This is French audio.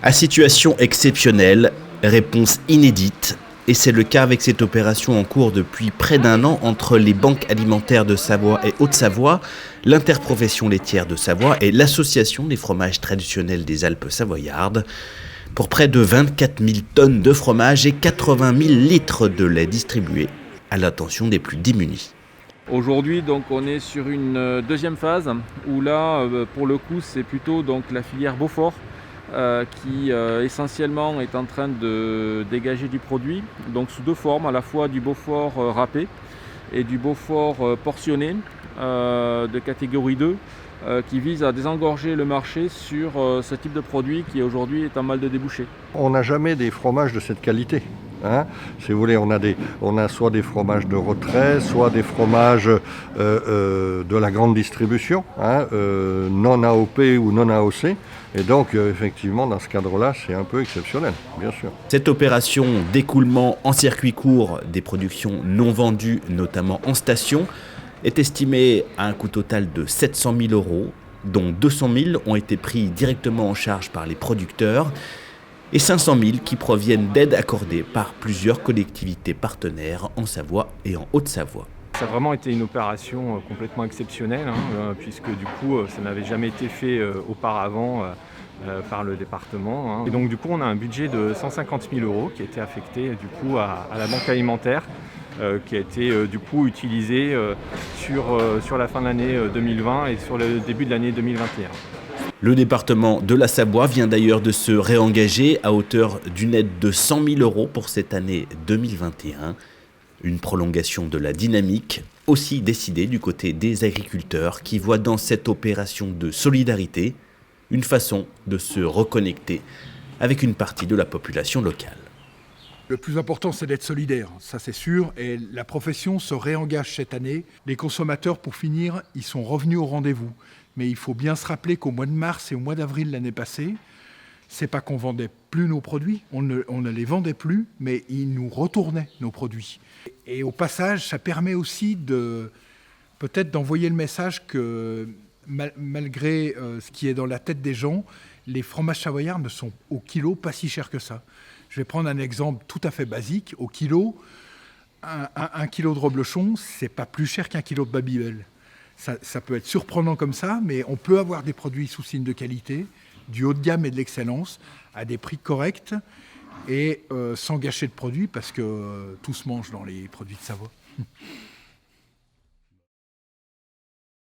À situation exceptionnelle, réponse inédite. Et c'est le cas avec cette opération en cours depuis près d'un an entre les banques alimentaires de Savoie et Haute-Savoie, l'interprofession laitière de Savoie et l'association des fromages traditionnels des Alpes savoyardes, pour près de 24 000 tonnes de fromage et 80 000 litres de lait distribués à l'attention des plus démunis. Aujourd'hui, donc, on est sur une deuxième phase où là, pour le coup, c'est plutôt donc, la filière Beaufort qui essentiellement est en train de dégager du produit, donc sous deux formes, à la fois du Beaufort râpé et du Beaufort portionné de catégorie 2 qui vise à désengorger le marché sur ce type de produit qui aujourd'hui est en mal de débouché. On n'a jamais des fromages de cette qualité. Si vous voulez, on a soit des fromages de retrait, soit des fromages de la grande distribution, non AOP ou non AOC. Et donc, effectivement, dans ce cadre-là, c'est un peu exceptionnel, bien sûr. Cette opération d'écoulement en circuit court des productions non vendues, notamment en station, est estimée à un coût total de 700 000 €, dont 200 000 ont été pris directement en charge par les producteurs et 500 000 qui proviennent d'aides accordées par plusieurs collectivités partenaires en Savoie et en Haute-Savoie. Ça a vraiment été une opération complètement exceptionnelle, puisque du coup ça n'avait jamais été fait auparavant par le département. Et donc du coup on a un budget de 150 000 € qui a été affecté du coup à la banque alimentaire, qui a été du coup utilisé sur la fin de l'année 2020 et sur le début de l'année 2021. Le département de la Savoie vient d'ailleurs de se réengager à hauteur d'une aide de 100 000 € pour cette année 2021. Une prolongation de la dynamique, aussi décidée du côté des agriculteurs qui voient dans cette opération de solidarité une façon de se reconnecter avec une partie de la population locale. Le plus important, c'est d'être solidaire, ça c'est sûr, et la profession se réengage cette année. Les consommateurs, pour finir, ils sont revenus au rendez-vous. Mais il faut bien se rappeler qu'au mois de mars et au mois d'avril l'année passée, c'est pas qu'on vendait plus nos produits, on ne les vendait plus, mais ils nous retournaient nos produits. Et au passage, ça permet aussi peut-être d'envoyer le message que malgré ce qui est dans la tête des gens, les fromages savoyards ne sont au kilo pas si chers que ça. Je vais prendre un exemple tout à fait basique. Au kilo, un kilo de reblochon, c'est pas plus cher qu'un kilo de Babybel. Ça peut être surprenant comme ça, mais on peut avoir des produits sous signe de qualité, du haut de gamme et de l'excellence, à des prix corrects et sans gâcher de produits, parce que tout se mange dans les produits de Savoie.